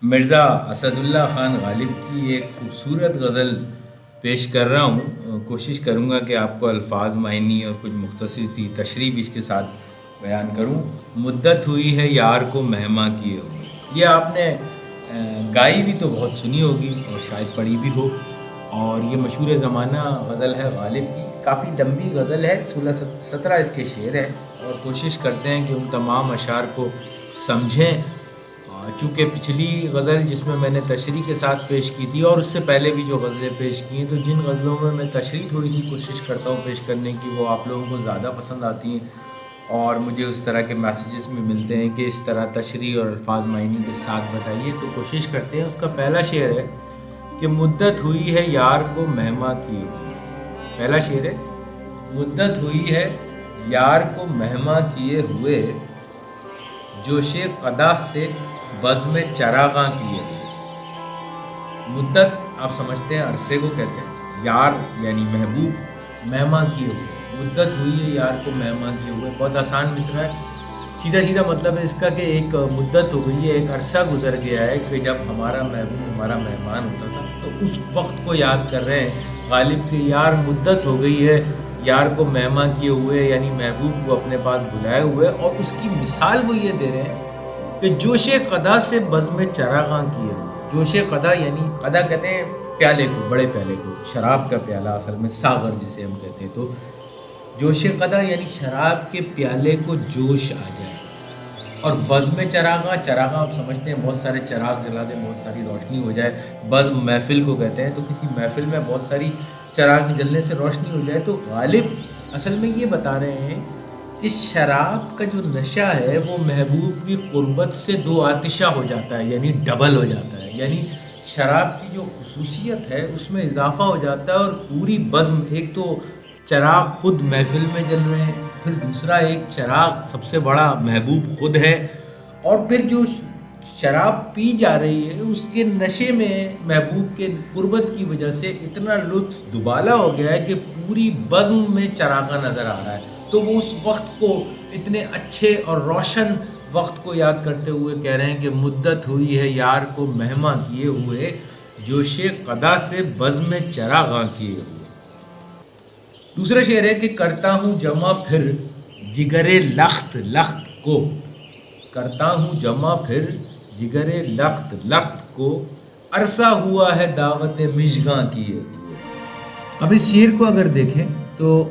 مرزا اسد اللہ خان غالب کی ایک خوبصورت غزل پیش کر رہا ہوں. کوشش کروں گا کہ آپ کو الفاظ معنی اور کچھ مختصر سی تشریح بھی اس کے ساتھ بیان کروں. مدت ہوئی ہے یار کو مہما کیے ہوئے. یہ آپ نے گائی بھی تو بہت سنی ہوگی اور شاید پڑھی بھی ہو، اور یہ مشہور زمانہ غزل ہے غالب کی. کافی لمبی غزل ہے، 16-17 اس کے شعر ہیں، اور کوشش کرتے ہیں کہ ان تمام اشعار کو سمجھیں. چونکہ پچھلی غزل جس میں میں نے تشریح کے ساتھ پیش کی تھی، اور اس سے پہلے بھی جو غزلیں پیش کی ہیں، تو جن غزلوں میں تشریح تھوڑی سی کوشش کرتا ہوں پیش کرنے کی، وہ آپ لوگوں کو زیادہ پسند آتی ہیں، اور مجھے اس طرح کے میسیجز بھی ملتے ہیں کہ اس طرح تشریح اور الفاظ معنی کے ساتھ بتائیے. تو کوشش کرتے ہیں. اس کا پہلا شعر ہے کہ مدت ہوئی ہے یار کو مہما کیے. پہلا شعر ہے، مدت ہوئی ہے یار کو مہما کیے ہوئے، جوش قدح سے بزم چراغاں کیے ہوئے. مدت آپ سمجھتے ہیں عرصے کو کہتے ہیں، یار یعنی محبوب، مہما کیے ہوئے. مدت ہوئی ہے یار کو مہما کیے ہوئے. بہت آسان مصرع ہے، سیدھا سیدھا مطلب ہے اس کا کہ ایک مدت ہو گئی ہے، ایک عرصہ گزر گیا ہے کہ جب ہمارا محبوب ہمارا مہمان ہوتا تھا. تو اس وقت کو یاد کر رہے ہیں غالب کے، یار مدت ہو گئی ہے یار کو مہما کیے ہوئے، یعنی محبوب کو اپنے پاس بلائے ہوئے. اور اس کی مثال وہ یہ دے رہے ہیں کہ جوش قدح سے بزم چراغاں کیے ہوئے. جوش قدح یعنی قدح کہتے ہیں پیالے کو، بڑے پیالے کو، شراب کا پیالہ اصل میں ساغر جسے ہم کہتے ہیں. تو جوش قدح یعنی شراب کے پیالے کو جوش آ جائے. اور بزم چراغاں، چراغاں آپ سمجھتے ہیں بہت سارے چراغ جلا دیں، بہت ساری روشنی ہو جائے. بزم محفل کو کہتے ہیں. تو کسی محفل میں بہت ساری چراغ جلنے سے روشنی ہو جائے. تو غالب اصل میں یہ بتا رہے ہیں کہ شراب کا جو نشہ ہے وہ محبوب کی قربت سے دو آتشہ ہو جاتا ہے، یعنی ڈبل ہو جاتا ہے. یعنی شراب کی جو خصوصیت ہے اس میں اضافہ ہو جاتا ہے، اور پوری بزم، ایک تو چراغ خود محفل میں جل رہے ہیں، پھر دوسرا ایک چراغ سب سے بڑا محبوب خود ہے، اور پھر جو شراب پی جا رہی ہے اس کے نشے میں محبوب کے قربت کی وجہ سے اتنا لطف دوبالا ہو گیا ہے کہ پوری بزم میں چراغاں نظر آ رہا ہے. تو وہ اس وقت کو، اتنے اچھے اور روشن وقت کو یاد کرتے ہوئے کہہ رہے ہیں کہ مدت ہوئی ہے یار کو مہما کیے ہوئے، جوش قدح سے بزم چراغاں کیے ہوئے. دوسرا شعر ہے کہ کرتا ہوں جمع پھر جگرے لخت لخت کو. کرتا ہوں جمع پھر جگرے لخت لخت کو، عرصہ ہوا ہے دعوت مژگاں کیے ہوئے. اب اس شعر کو اگر دیکھیں تو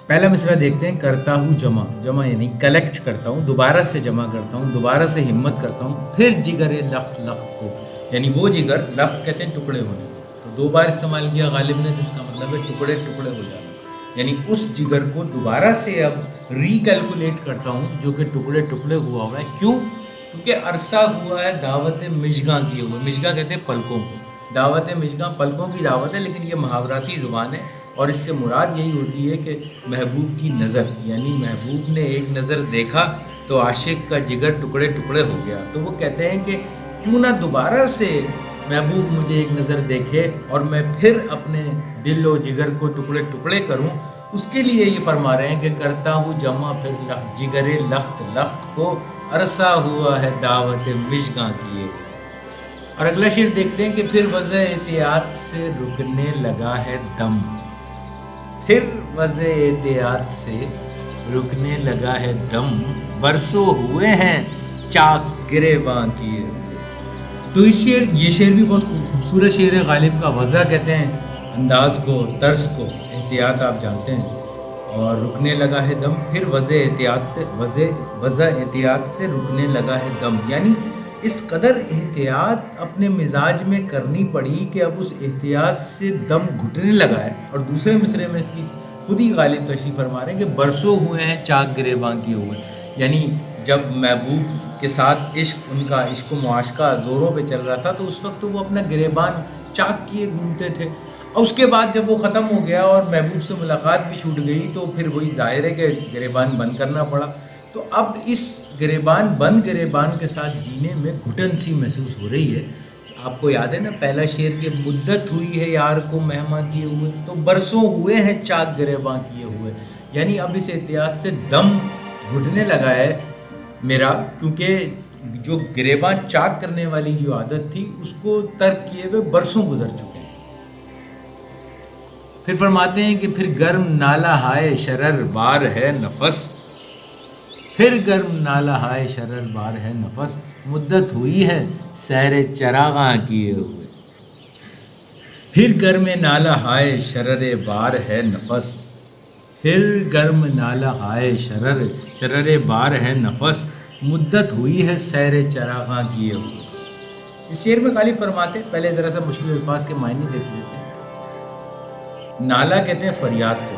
پہلا مصرع دیکھتے ہیں، کرتا ہوں جمع. جمع یعنی کلیکٹ کرتا ہوں، دوبارہ سے جمع کرتا ہوں، دوبارہ سے ہمت کرتا ہوں. پھر جگرے لخت لخت کو، یعنی وہ جگر، لخت کہتے ہیں ٹکڑے ہونے. تو دو بار استعمال کیا غالب نے، جس کا مطلب ہے ٹکڑے ٹکڑے ہو جانا. یعنی اس جگر کو دوبارہ سے اب ری کیلکولیٹ کرتا ہوں جو کہ ٹکڑے ٹکڑے ہوا ہوا ہے. کیوں؟ کیونکہ عرصہ ہوا ہے دعوت مژگاں کیے ہوئے. مژگاں کہتے ہیں پلکوں کو. دعوت مژگاں پلکوں کی دعوت ہے، لیکن یہ محاوراتی زبان ہے، اور اس سے مراد یہی ہوتی ہے کہ محبوب کی نظر، یعنی محبوب نے ایک نظر دیکھا تو عاشق کا جگر ٹکڑے ٹکڑے ہو گیا. تو وہ کہتے ہیں کہ کیوں نہ دوبارہ سے محبوب مجھے ایک نظر دیکھے اور میں پھر اپنے دل و جگر کو ٹکڑے ٹکڑے کروں. اس کے لیے یہ فرما رہے ہیں کہ کرتا ہوں جمع پھر جگرے لخت لخت کو، عرصہ ہوا ہے دعوت مژگاں کیے. اور اگلا شعر دیکھتے ہیں کہ پھر وضع احتیاط سے رکنے لگا ہے دم. پھر وضع احتیاط سے رکنے لگا ہے دم، برسوں ہوئے ہیں چاک گریباں کیے ہوئے. تو یہ شعر بھی بہت خوبصورت شعر ہے غالب کا. وضع کہتے ہیں انداز کو، طرز کو، احتیاط آپ جانتے ہیں، اور رکنے لگا ہے دم. پھر وضع احتیاط سے رکنے لگا ہے دم، یعنی اس قدر احتیاط اپنے مزاج میں کرنی پڑی کہ اب اس احتیاط سے دم گھٹنے لگا ہے. اور دوسرے مصرعے میں اس کی خود ہی غالب تشریح فرما رہے ہیں کہ برسوں ہوئے ہیں چاک گریباں کیے ہوئے. یعنی جب محبوب کے ساتھ عشق، ان کا عشق و معاشقہ زوروں پہ چل رہا تھا، تو اس وقت وہ اپنا گریبان چاک کیے گھومتے تھے. اور اس کے بعد جب وہ ختم ہو گیا اور محبوب سے ملاقات بھی چھوٹ گئی، تو پھر وہی ظاہر ہے کہ گریبان بند کرنا پڑا. تو اب اس بند گریبان کے ساتھ جینے میں گھٹن سی محسوس ہو رہی ہے. آپ کو یاد ہے نا پہلا شعر کہ مدت ہوئی ہے یار کو مہما کیے ہوئے، تو برسوں ہوئے ہیں چاک گریباں کیے ہوئے. یعنی اب اس احتیاط سے دم گھٹنے لگا ہے میرا، کیونکہ جو گریباں چاک کرنے والی جو عادت تھی اس کو ترک کیے ہوئے برسوں گزر چکے ہیں۔ پھر فرماتے ہیں کہ پھر گرم نالہ ہائے شرر بار ہے نفس، پھر گرم نالہ ہائے شرر بار ہے نفس، مدت ہوئی ہے سیر چراغاں کیے ہوئے۔ پھر گرم نالہ ہائے شرر بار ہے نفس، پھر گرم نالہ ہائے شرر بار ہے نفس، مدت ہوئی ہے سیر چراغاں کیے ہوئے۔ اس شعر میں غالب فرماتے ہیں، پہلے ذرا سا مشکل الفاظ کے معنی دیکھ لیتے ہیں۔ نالہ کہتے ہیں فریاد کو،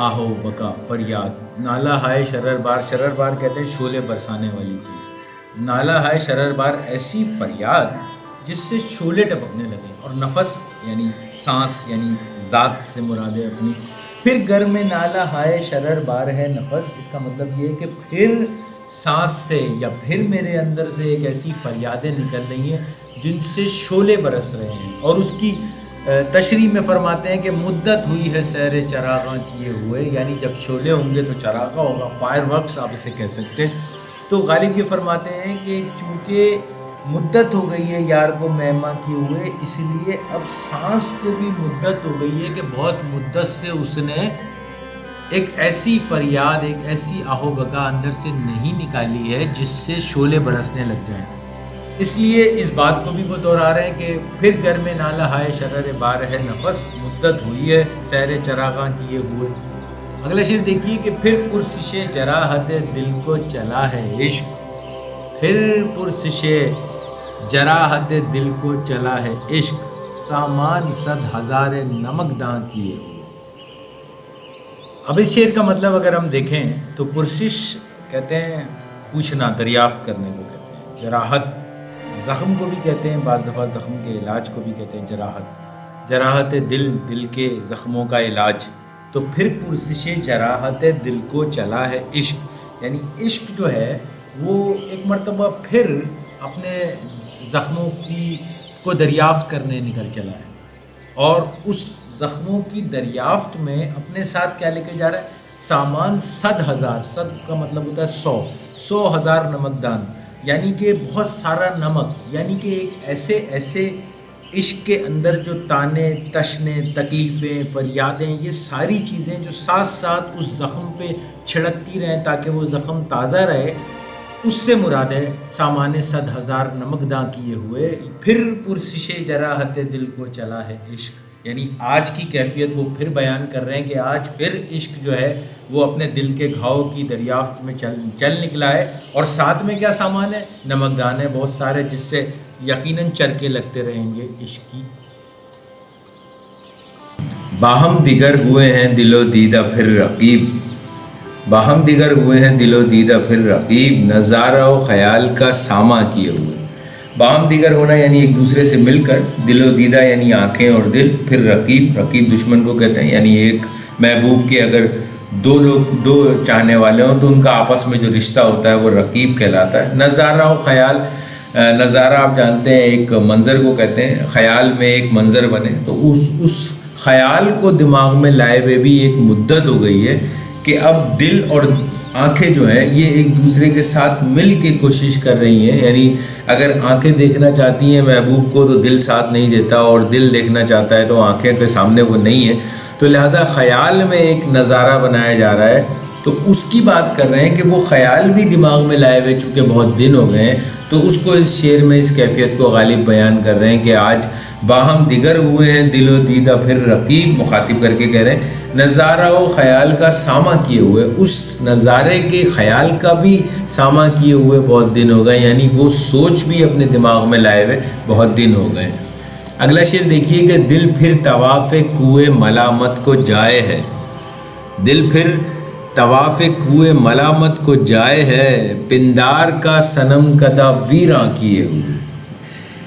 آہو بکا فریاد۔ نالہ ہائے شرر بار کہتے ہیں شعلے برسانے والی چیز۔ نالہ ہائے شرر بار ایسی فریاد جس سے شعلے ٹپکنے لگے، اور نفس یعنی سانس، یعنی ذات سے مراد ہے اپنی۔ پھر گرم نالہ ہائے شرر بار ہے نفس، اس کا مطلب یہ ہے کہ پھر سانس سے یا پھر میرے اندر سے ایک ایسی فریادیں نکل رہی ہیں جن سے شعلے برس رہے ہیں۔ اور اس کی تشریح میں فرماتے ہیں کہ مدت ہوئی ہے سیر چراغاں کیے ہوئے، یعنی جب شعلے ہوں گے تو چراغاں ہوگا، فائر ورکس آپ اسے کہہ سکتے ہیں۔ تو غالب یہ فرماتے ہیں کہ چونکہ مدت ہو گئی ہے یار کو مہما کیے ہوئے، اس لیے اب سانس کو بھی مدت ہو گئی ہے کہ بہت مدت سے اس نے ایک ایسی فریاد، ایک ایسی آہو بکا اندر سے نہیں نکالی ہے جس سے شعلے برسنے لگ جائیں۔ اس لیے اس بات کو بھی وہ دہرا رہے ہیں کہ پھر گرم نالہ ہائے شرر بار ہے نفس، مدت ہوئی ہے سیر چراغاں کیے ہوئے۔ اگلا شعر دیکھیے کہ پھر پرسش جراحت دل کو چلا ہے عشق، پھر پرسش جراحت دل کو چلا ہے عشق، سامان 100,000 نمکداں کیے ہوئے۔ اب اس شعر کا مطلب اگر ہم دیکھیں تو پرسش کہتے ہیں پوچھنا، دریافت کرنے کو کہتے ہیں۔ جراحت زخم کو بھی کہتے ہیں، بعض دفعہ زخم کے علاج کو بھی کہتے ہیں جراحت۔ جراحت دل کے زخموں کا علاج۔ تو پھر پرسش جراحت دل کو چلا ہے عشق، یعنی عشق جو ہے وہ ایک مرتبہ پھر اپنے زخموں کو دریافت کرنے نکل چلا ہے، اور اس زخموں کی دریافت میں اپنے ساتھ کیا لے کے جا رہا ہے؟ سامان 100,000، 100 کا مطلب ہوتا ہے 100,000 نمکدان، یعنی کہ بہت سارا نمک، یعنی کہ ایک ایسے عشق کے اندر جو تانے، تشنے، تکلیفیں، فریادیں، یہ ساری چیزیں جو ساتھ ساتھ اس زخم پہ چھڑکتی رہیں تاکہ وہ زخم تازہ رہے، اس سے مراد ہے سامان 100,000 نمکداں کیے ہوئے۔ پھر پرسش جراحت دل کو چلا ہے عشق، یعنی آج کی کیفیت وہ پھر بیان کر رہے ہیں کہ آج پھر عشق جو ہے وہ اپنے دل کے گھاؤ کی دریافت میں چل نکلا ہے، اور ساتھ میں کیا سامان ہے؟ نمکدان ہے بہت سارے، جس سے یقیناً چرکے لگتے رہیں گے عشق کی۔ باہم دیگر ہوئے ہیں دل و دیدہ پھر رقیب، باہم دیگر ہوئے ہیں دل و دیدہ پھر رقیب، نظارہ و خیال کا ساماں کیے ہوئے۔ باہم دیگر ہونا یعنی ایک دوسرے سے مل کر، دل و دیدہ یعنی آنکھیں اور دل، پھر رقیب دشمن کو کہتے ہیں، یعنی ایک محبوب کے اگر دو چاہنے والے ہوں تو ان کا آپس میں جو رشتہ ہوتا ہے وہ رقیب کہلاتا ہے۔ نظارہ و خیال، نظارہ آپ جانتے ہیں ایک منظر کو کہتے ہیں، خیال میں ایک منظر بنے، تو اس خیال کو دماغ میں لائے ہوئے بھی ایک مدت ہو گئی ہے کہ اب دل اور آنکھیں جو ہیں یہ ایک دوسرے کے ساتھ مل کے کوشش کر رہی ہیں، یعنی اگر آنکھیں دیکھنا چاہتی ہیں محبوب کو تو دل ساتھ نہیں دیتا، اور دل دیکھنا چاہتا ہے تو آنکھیں کے سامنے وہ نہیں ہے، تو لہٰذا خیال میں ایک نظارہ بنایا جا رہا ہے۔ تو اس کی بات کر رہے ہیں کہ وہ خیال بھی دماغ میں لائے ہوئے چونکہ بہت دن ہو گئے ہیں، تو اس کو اس شعر میں اس کیفیت کو غالب بیان کر رہے ہیں کہ آج باہم دیگر ہوئے ہیں دل و دیدہ پھر رقیب، مخاطب کر کے کہہ رہے ہیں نظارہ و خیال کا ساماں کیے ہوئے، اس نظارے کے خیال کا بھی ساماں کیے ہوئے بہت دن ہو گئے، یعنی وہ سوچ بھی اپنے دماغ میں لائے ہوئے بہت دن ہو گئے۔ اگلا شعر دیکھیے کہ دل پھر طواف کوئے ملامت کو جائے ہے، دل پھر طواف کوئے ملامت کو جائے ہے، پندار کا صنم کدہ ویراں کیے ہوئے۔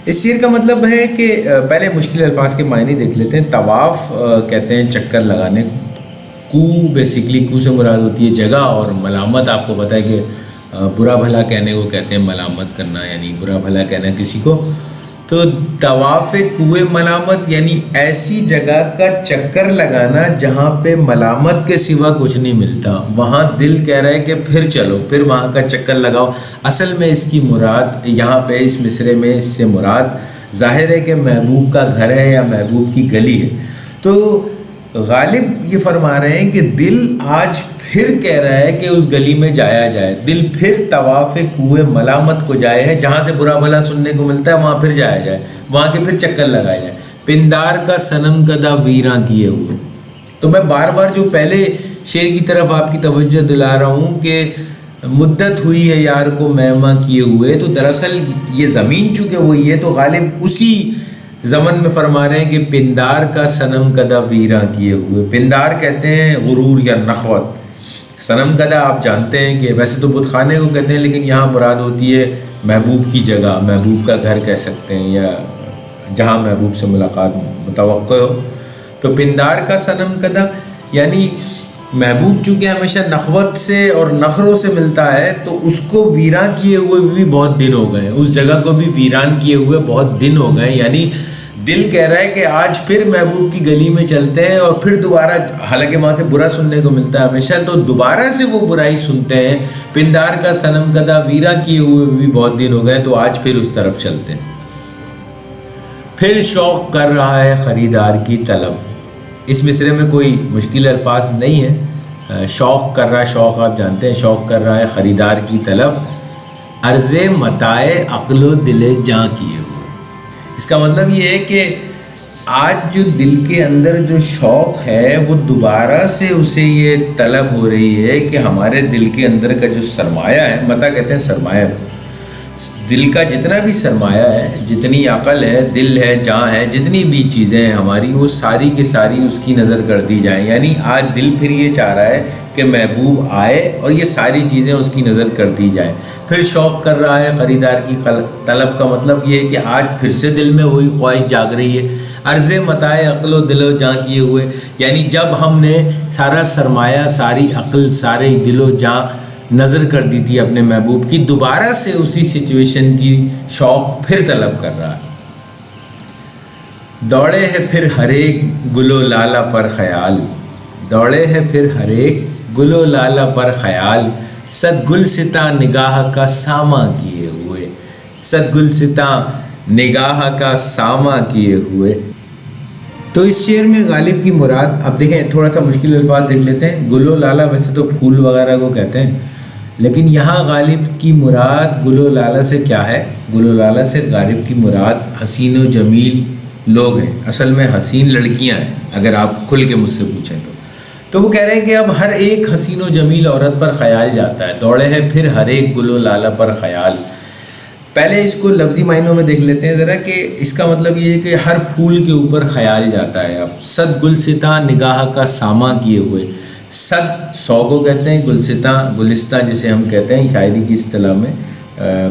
اس شعر کا مطلب ہے کہ پہلے مشکل الفاظ کے معنی دیکھ لیتے ہیں۔ طواف کہتے ہیں چکر لگانے، کو بیسیکلی کو سے مراد ہوتی ہے جگہ، اور ملامت آپ کو پتہ ہے کہ برا بھلا کہنے کو کہتے ہیں، ملامت کرنا یعنی برا بھلا کہنا کسی کو۔ تو طواف کوئے ملامت یعنی ایسی جگہ کا چکر لگانا جہاں پہ ملامت کے سوا کچھ نہیں ملتا، وہاں دل کہہ رہا ہے کہ پھر چلو، پھر وہاں کا چکر لگاؤ۔ اصل میں اس کی مراد یہاں پہ اس مصرعے میں اس سے مراد ظاہر ہے کہ محبوب کا گھر ہے یا محبوب کی گلی ہے۔ تو غالب یہ فرما رہے ہیں کہ دل آج پھر کہہ رہا ہے کہ اس گلی میں جایا جائے، دل پھر طواف کوئے ملامت کو جائے ہے، جہاں سے برا بھلا سننے کو ملتا ہے وہاں پھر جایا جائے، وہاں کے پھر چکر لگائے جائے۔ پندار کا صنم کدہ ویراں کیے ہوئے۔ تو میں بار بار جو پہلے شعر کی طرف آپ کی توجہ دلا رہا ہوں کہ مدت ہوئی ہے یار کو مہما کیے ہوئے، تو دراصل یہ زمین چونکہ وہی ہے تو غالب اسی زمن میں فرما رہے ہیں کہ پندار کا صنم کدہ ویراں کیے ہوئے۔ پندار کہتے ہیں غرور یا نخوت، صنم کدہ آپ جانتے ہیں کہ ویسے تو بت خانے کو کہتے ہیں، لیکن یہاں مراد ہوتی ہے محبوب کی جگہ، محبوب کا گھر کہہ سکتے ہیں، یا جہاں محبوب سے ملاقات متوقع ہو۔ تو پندار کا صنم کدہ یعنی محبوب چونکہ ہمیشہ نخوت سے اور نخروں سے ملتا ہے، تو اس کو ویران کیے ہوئے بھی بہت دن ہو گئے، اس جگہ کو بھی ویران کیے ہوئے بہت دن ہو گئے۔ یعنی دل کہہ رہا ہے کہ آج پھر محبوب کی گلی میں چلتے ہیں اور پھر دوبارہ، حالانکہ وہاں سے برا سننے کو ملتا ہے ہمیشہ، تو دوبارہ سے وہ برائی سنتے ہیں۔ پندار کا صنم کدہ ویرا کیے ہوئے بھی بہت دن ہو گئے، تو آج پھر اس طرف چلتے ہیں۔ پھر شوق کر رہا ہے خریدار کی طلب۔ اس مصرعے میں کوئی مشکل الفاظ نہیں ہے۔ شوق کر رہا ہے، شوق آپ جانتے ہیں، شوق کر رہا ہے خریدار کی طلب، عرض متاع عقل و دل جاں کیے ہوئے۔ اس کا مطلب یہ ہے کہ آج جو دل کے اندر جو شوق ہے وہ دوبارہ سے اسے یہ طلب ہو رہی ہے کہ ہمارے دل کے اندر کا جو سرمایہ ہے، متاع کہتے ہیں سرمایہ کو، دل کا جتنا بھی سرمایہ ہے، جتنی عقل ہے، دل ہے، جاں ہے، جتنی بھی چیزیں ہیں ہماری، وہ ساری کی ساری اس کی نظر کر دی جائیں۔ یعنی آج دل پھر یہ چاہ رہا ہے کہ محبوب آئے اور یہ ساری چیزیں اس کی نظر کر دی جائیں۔ پھر شوق کر رہا ہے خریدار کی طلب کا مطلب یہ ہے کہ آج پھر سے دل میں وہی خواہش جاگ رہی ہے، عرض متاع عقل و دل و جاں کیے ہوئے۔ یعنی جب ہم نے سارا سرمایہ، ساری عقل، سارے دل و جاں نظر کر دی تھی اپنے محبوب کی، دوبارہ سے اسی سچویشن کی شوق پھر طلب کر رہا ہے۔ دوڑے ہے پھر ہر ایک گل و لالہ پر خیال، دوڑے ہے پھر ہر ایک گل و لالہ پر خیال، صد گلستاں نگاہ کا ساماں کیے ہوئے، صد گلستاں نگاہ کا ساماں کیے ہوئے۔ تو اس شعر میں غالب کی مراد، اب دیکھیں تھوڑا سا مشکل الفاظ دیکھ لیتے ہیں۔ گل و لالہ ویسے تو پھول وغیرہ کو کہتے ہیں، لیکن یہاں غالب کی مراد گل و لالہ سے کیا ہے؟ گل و لالہ سے غالب کی مراد حسین و جمیل لوگ ہیں، اصل میں حسین لڑکیاں ہیں اگر آپ کھل کے مجھ سے پوچھیں تو وہ کہہ رہے ہیں کہ اب ہر ایک حسین و جمیل عورت پر خیال جاتا ہے، دوڑے ہے پھر ہر ایک گل و لالہ پر خیال۔ پہلے اس کو لفظی معنوں میں دیکھ لیتے ہیں ذرا کہ اس کا مطلب یہ ہے کہ ہر پھول کے اوپر خیال جاتا ہے۔ اب صد گلستاں نگاہ کا ساماں کیے ہوئے، صد 100 کو کہتے ہیں، گلستاں گلستہ جسے ہم کہتے ہیں شاعری کی اصطلاح میں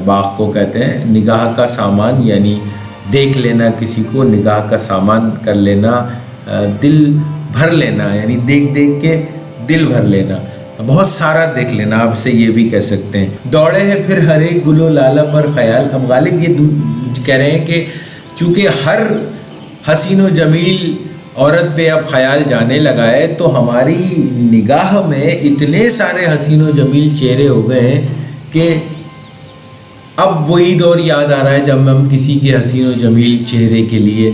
باغ کو کہتے ہیں، نگاہ کا سامان یعنی دیکھ لینا کسی کو، نگاہ کا سامان کر لینا، دل بھر لینا یعنی دیکھ دیکھ کے دل بھر لینا، بہت سارا دیکھ لینا، آپ سے یہ بھی کہہ سکتے ہیں۔ دوڑے ہے پھر ہر ایک گل و لالہ پر خیال۔ اب غالب یہ کہہ رہے ہیں کہ چونکہ ہر حسین و جمیل عورت پہ اب خیال جانے لگا ہے، تو ہماری نگاہ میں اتنے سارے حسین و جمیل چہرے ہو گئے ہیں کہ اب وہی دور یاد آ رہا ہے جب ہم کسی کے حسین و جمیل چہرے کے لیے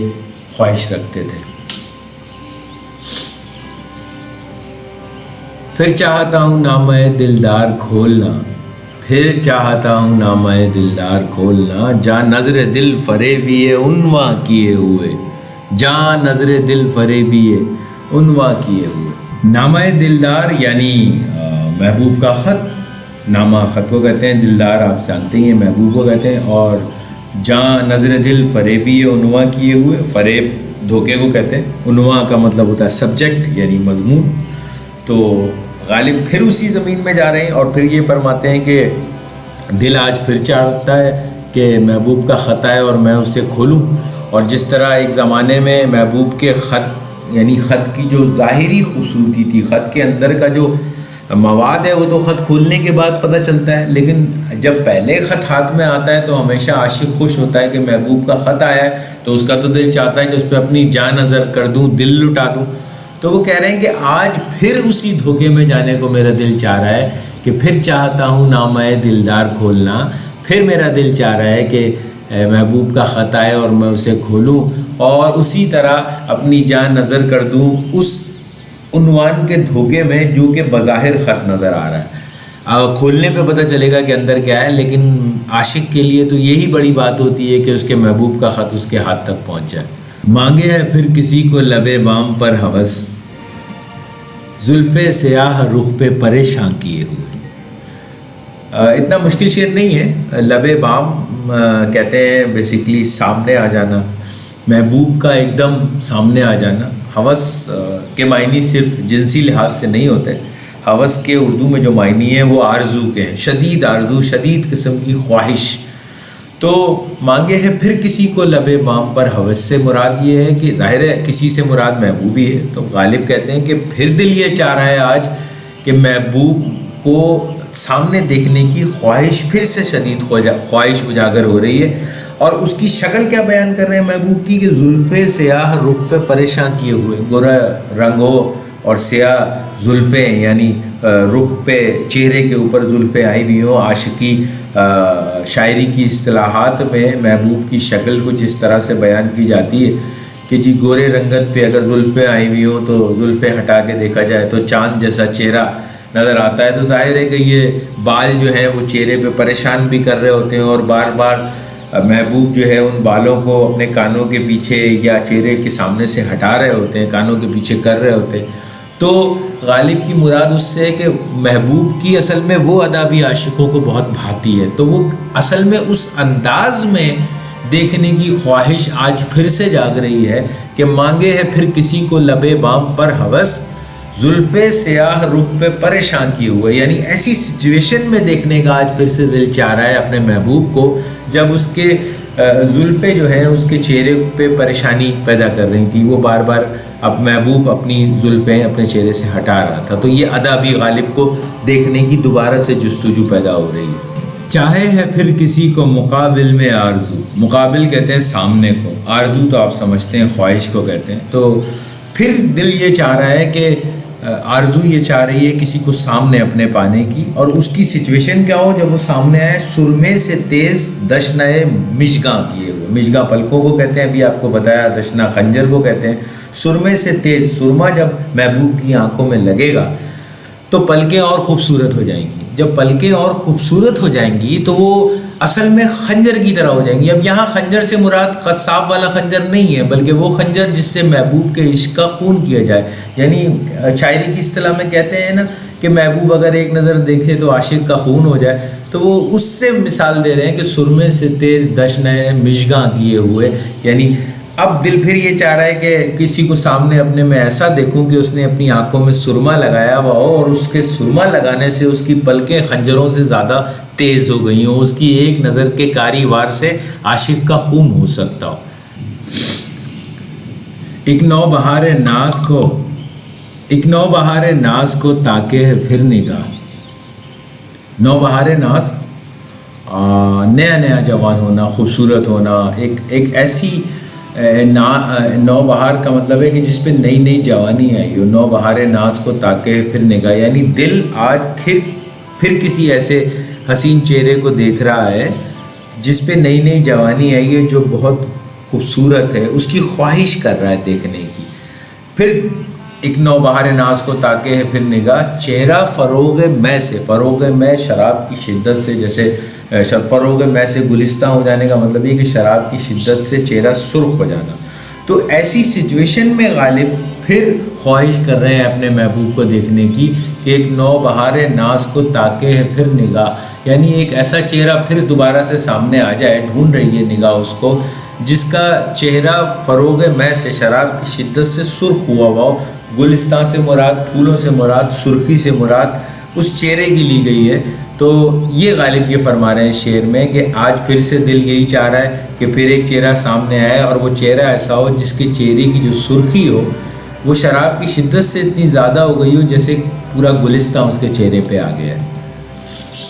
خواہش رکھتے تھے۔ پھر چاہتا ہوں نامہ دلدار کھولنا، پھر چاہتا ہوں نامہ دلدار کھولنا، جہاں نظر دل فریبی عنواں کیے ہوئے، جہاں نظر دل فریبی عنواں کیے ہوئے۔ نامہ دلدار یعنی محبوب کا خط، نامہ خط کو کہتے ہیں، دلدار آپ جانتے ہیں محبوب کو کہتے ہیں، اور جہاں نظر دل فریبی عنواں کیے ہوئے، فریب دھوکے کو کہتے ہیں، عنواں کا مطلب ہوتا ہے سبجیکٹ یعنی مضمون۔ تو غالب پھر اسی زمین میں جا رہے ہیں اور پھر یہ فرماتے ہیں کہ دل آج پھر چاہتا ہے کہ محبوب کا خط آئے اور میں اسے کھولوں، اور جس طرح ایک زمانے میں محبوب کے خط یعنی خط کی جو ظاہری خوبصورتی تھی، خط کے اندر کا جو مواد ہے وہ تو خط کھولنے کے بعد پتہ چلتا ہے، لیکن جب پہلے خط ہاتھ میں آتا ہے تو ہمیشہ عاشق خوش ہوتا ہے کہ محبوب کا خط آیا ہے، تو اس کا تو دل چاہتا ہے کہ اس پہ اپنی جان نظر کر دوں، دل لٹا دوں۔ تو وہ کہہ رہے ہیں کہ آج پھر اسی دھوکے میں جانے کو میرا دل چاہ رہا ہے کہ پھر چاہتا ہوں نامہ دلدار کھولنا، پھر میرا دل چاہ رہا ہے کہ محبوب کا خط آئے اور میں اسے کھولوں اور اسی طرح اپنی جان نظر کر دوں اس عنوان کے دھوکے میں جو کہ بظاہر خط نظر آ رہا ہے۔ کھولنے پہ پتہ چلے گا کہ اندر کیا ہے، لیکن عاشق کے لیے تو یہی بڑی بات ہوتی ہے کہ اس کے محبوب کا خط اس کے ہاتھ تک پہنچ جائے۔ مانگے ہے پھر کسی کو لب بام پر ہوس، زلف سیاہ رخ پہ پریشاں کیے ہوئے۔ اتنا مشکل شعر نہیں ہے۔ لب بام کہتے ہیں بیسیکلی سامنے آ جانا، محبوب کا ایک دم سامنے آ جانا۔ ہوس کے معنی صرف جنسی لحاظ سے نہیں ہوتے، ہوس کے اردو میں جو معنی ہیں وہ آرزو کے ہیں، شدید آرزو، شدید قسم کی خواہش۔ تو مانگے ہے پھر کسی کو لب بام پر ہوس سے مراد یہ ہے کہ ظاہر ہے کسی سے مراد محبوب ہی ہے، تو غالب کہتے ہیں کہ پھر دل یہ چاہ رہا ہے آج کہ محبوب کو سامنے دیکھنے کی خواہش پھر سے شدید خواہش اجاگر ہو رہی ہے۔ اور اس کی شکل کیا بیان کر رہے ہیں محبوب کی کہ زلف سیاہ رخ پہ پریشان کیے ہوئے، گورا رنگ ہو اور سیاہ زلفیں، یعنی رخ پہ چہرے کے اوپر زلفیں آئی ہوئی ہوں۔ عاشقی شاعری کی اصطلاحات میں محبوب کی شکل کچھ اس طرح سے بیان کی جاتی ہے کہ جی گورے رنگت پہ اگر زلفیں آئی ہوئی ہوں تو زلفیں ہٹا کے دیکھا جائے تو چاند جیسا چہرہ نظر آتا ہے۔ تو ظاہر ہے کہ یہ بال جو ہیں وہ چہرے پہ پریشان بھی کر رہے ہوتے ہیں اور بار بار محبوب جو ہے ان بالوں کو اپنے کانوں کے پیچھے یا چہرے کے سامنے سے ہٹا رہے ہوتے ہیں، کانوں کے پیچھے کر رہے ہوتے ہیں۔ تو غالب کی مراد اس سے کہ محبوب کی اصل میں وہ ادا بھی عاشقوں کو بہت بھاتی ہے، تو وہ اصل میں اس انداز میں دیکھنے کی خواہش آج پھر سے جاگ رہی ہے کہ مانگے ہے پھر کسی کو لب بام پر ہوس، زلف سیاہ رخ پہ پریشان کیے ہوئے، یعنی ایسی سچویشن میں دیکھنے کا آج پھر سے دل چاہ رہا ہے اپنے محبوب کو جب اس کے زلفیں جو ہیں اس کے چہرے پہ پریشانی پیدا کر رہی تھی، وہ بار بار اب محبوب اپنی زلفیں اپنے چہرے سے ہٹا رہا تھا، تو یہ ادا بھی غالب کو دیکھنے کی دوبارہ سے جستجو پیدا ہو رہی ہے۔ چاہے ہے پھر کسی کو مقابل میں آرزو، مقابل کہتے ہیں سامنے کو، آرزو تو آپ سمجھتے ہیں خواہش کو کہتے ہیں، تو پھر دل یہ چاہ رہا ہے کہ آرزو یہ چاہ رہی ہے کسی کو سامنے اپنے پانے کی، اور اس کی سچویشن کیا ہو جب وہ سامنے آئے، سرمے سے تیز دشنائے مشگاں کیے ہوئے، مشگاں پلکوں کو کہتے ہیں، ابھی آپ کو بتایا، دشنا خنجر کو کہتے ہیں۔ سرمے سے تیز، سرما جب محبوب کی آنکھوں میں لگے گا تو پلکیں اور خوبصورت ہو جائیں گی، جب پلکیں اور خوبصورت ہو جائیں گی تو وہ اصل میں خنجر کی طرح ہو جائیں گی۔ اب یہاں خنجر سے مراد قصاب والا خنجر نہیں ہے، بلکہ وہ خنجر جس سے محبوب کے عشق کا خون کیا جائے، یعنی شاعری کی اصطلاح میں کہتے ہیں نا کہ محبوب اگر ایک نظر دیکھے تو عاشق کا خون ہو جائے، تو وہ اس سے مثال دے رہے ہیں کہ سرمے سے تیز دشنائے مشگاں کیے ہوئے، یعنی اب دل پھر یہ چاہ رہا ہے کہ کسی کو سامنے اپنے میں ایسا دیکھوں کہ اس نے اپنی آنکھوں میں سرما لگایا ہوا ہو اور اس کے سرما لگانے سے اس کی پلکیں خنجروں سے زیادہ تیز ہو گئی ہوں، اس کی ایک نظر کے کاری وار سے عاشق کا خون ہو سکتا ہو۔ ایک نو بہار ناز کو تاکے ہے پھر نگاہ، نو بہار ناز نیا نیا جوان ہونا، خوبصورت ہونا، ایک ایسی نو بہار کا مطلب ہے کہ جس پہ نئی نئی جوانی آئی ہو، نو بہار ناز کو تاکے پھر نگاہ، یعنی دل آج پھر کسی ایسے حسین چہرے کو دیکھ رہا ہے جس پہ نئی نئی جوانی آئی ہے، جو بہت خوبصورت ہے، اس کی خواہش کر رہا ہے دیکھنے کی۔ پھر ایک نو بہار ناز کو تاکے ہے پھر نگاہ، چہرہ فروغ میں سے، فروغ میں شراب کی شدت سے، جیسے فروغ میں سے گلستہ ہو جانے کا مطلب یہ کہ شراب کی شدت سے چہرہ سرخ ہو جانا، تو ایسی سچویشن میں غالب پھر خواہش کر رہے ہیں اپنے محبوب کو دیکھنے کی کہ ایک نو بہار ناز کو تاکے ہے پھر نگاہ، یعنی ایک ایسا چہرہ پھر دوبارہ سے سامنے آ جائے، ڈھونڈ رہی ہے نگاہ اس کو جس کا چہرہ فروغ میں سے، شراب کی شدت سے سرخ ہوا ہوا ہو۔ گلستان سے مراد، پھولوں سے مراد، سرخی سے مراد اس چہرے کی لی گئی ہے۔ تو یہ غالب یہ فرما رہے ہیں شعر میں کہ آج پھر سے دل یہی چاہ رہا ہے کہ پھر ایک چہرہ سامنے آئے اور وہ چہرہ ایسا ہو جس کے چہرے کی جو سرخی ہو وہ شراب کی شدت سے اتنی زیادہ ہو گئی ہو جیسے پورا گلستان اس کے چہرے پہ آ گیا ہے۔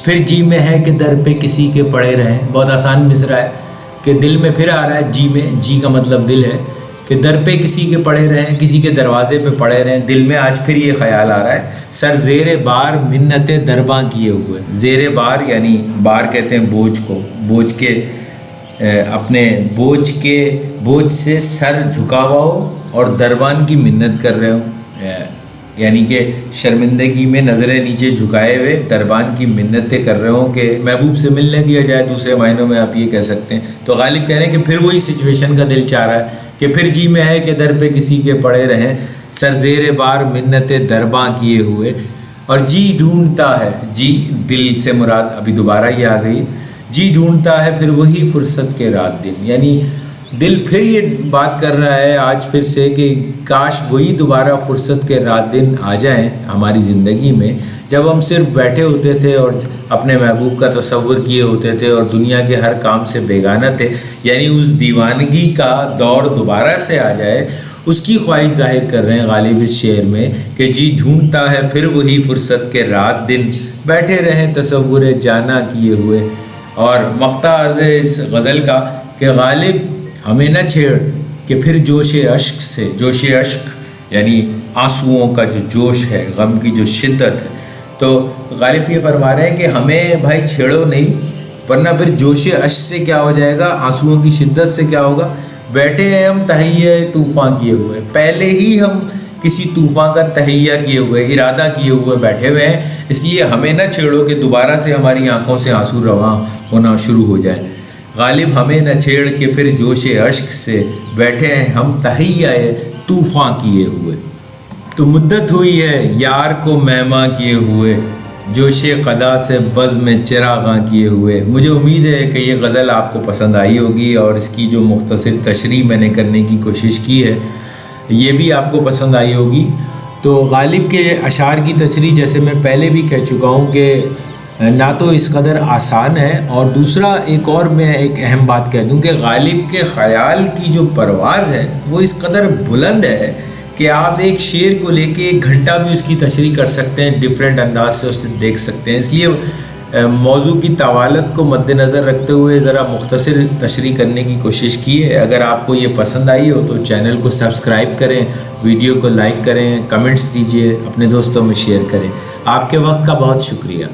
پھر جی میں ہے کہ در پہ کسی کے پڑے رہیں، بہت آسان مصرع ہے کہ دل میں پھر آ رہا ہے جی میں، جی کا مطلب دل ہے، کہ در پہ کسی کے پڑے رہیں، کسی کے دروازے پہ پڑے رہیں، دل میں آج پھر یہ خیال آ رہا ہے، سر زیر بار منت درباں کیے ہوئے۔ زیر بار یعنی بار کہتے ہیں بوجھ کو، بوجھ کے اپنے بوجھ سے سر جھکا ہوا ہو اور دربان کی منت کر رہے ہو، یعنی کہ شرمندگی میں نظریں نیچے جھکائے ہوئے دربان کی منتیں کر رہے ہوں کہ محبوب سے ملنے دیا جائے، دوسرے معنوں میں آپ یہ کہہ سکتے ہیں۔ تو غالب کہہ رہے ہیں کہ پھر وہی سچویشن کا دل چاہ رہا ہے کہ پھر جی میں ہے کہ در پہ کسی کے پڑے رہیں، سر زیر بار منت درباں کیے ہوئے، اور جی ڈھونڈتا ہے، جی دل سے مراد ابھی دوبارہ یہ آ گئی، جی ڈھونڈتا ہے پھر وہی فرصت کے رات دن، یعنی دل پھر یہ بات کر رہا ہے آج پھر سے کہ کاش وہی دوبارہ فرصت کے رات دن آ جائیں ہماری زندگی میں، جب ہم صرف بیٹھے ہوتے تھے اور اپنے محبوب کا تصور کیے ہوتے تھے اور دنیا کے ہر کام سے بیگانہ تھے، یعنی اس دیوانگی کا دور دوبارہ سے آ جائے، اس کی خواہش ظاہر کر رہے ہیں غالب اس شعر میں کہ جی ڈھونڈتا ہے پھر وہی فرصت کے رات دن، بیٹھے رہیں تصور جانا کیے ہوئے۔ اور مقطع عرض ہے اس غزل کا کہ غالب ہمیں نہ چھیڑ کہ پھر جوش اشک سے، جوش اشک یعنی آنسوؤں کا جو جوش ہے، غم کی جو شدت ہے، تو غالب یہ فرما رہے ہیں کہ ہمیں بھائی چھیڑو نہیں، ورنہ پھر جوش اشک سے کیا ہو جائے گا، آنسوؤں کی شدت سے کیا ہوگا، بیٹھے ہیں ہم تہیہ طوفان کیے ہوئے، پہلے ہی ہم کسی طوفان کا تہیہ کیے ہوئے، ارادہ کیے ہوئے بیٹھے ہوئے ہیں، اس لیے ہمیں نہ چھیڑو کہ دوبارہ سے ہماری آنکھوں سے آنسو رواں ہونا شروع ہو جائے۔ غالب ہمیں نہ چھیڑ کے پھر جوش اشک سے، بیٹھے ہیں ہم تہیہ طوفان کیے ہوئے۔ تو مدت ہوئی ہے یار کو مہماں کیے ہوئے، جوش قدا سے بزم میں چراغاں کیے ہوئے۔ مجھے امید ہے کہ یہ غزل آپ کو پسند آئی ہوگی اور اس کی جو مختصر تشریح میں نے کرنے کی کوشش کی ہے یہ بھی آپ کو پسند آئی ہوگی۔ تو غالب کے اشعار کی تشریح جیسے میں پہلے بھی کہہ چکا ہوں کہ نہ تو اس قدر آسان ہے، اور دوسرا ایک اور میں ایک اہم بات کہہ دوں کہ غالب کے خیال کی جو پرواز ہے وہ اس قدر بلند ہے کہ آپ ایک شعر کو لے کے 1 گھنٹہ بھی اس کی تشریح کر سکتے ہیں، ڈیفرنٹ انداز سے اسے دیکھ سکتے ہیں۔ اس لیے موضوع کی طوالت کو مد نظر رکھتے ہوئے ذرا مختصر تشریح کرنے کی کوشش کی ہے۔ اگر آپ کو یہ پسند آئی ہو تو چینل کو سبسکرائب کریں، ویڈیو کو لائک کریں، کمنٹس دیجئے، اپنے دوستوں میں شیئر کریں۔ آپ کے وقت کا بہت شکریہ۔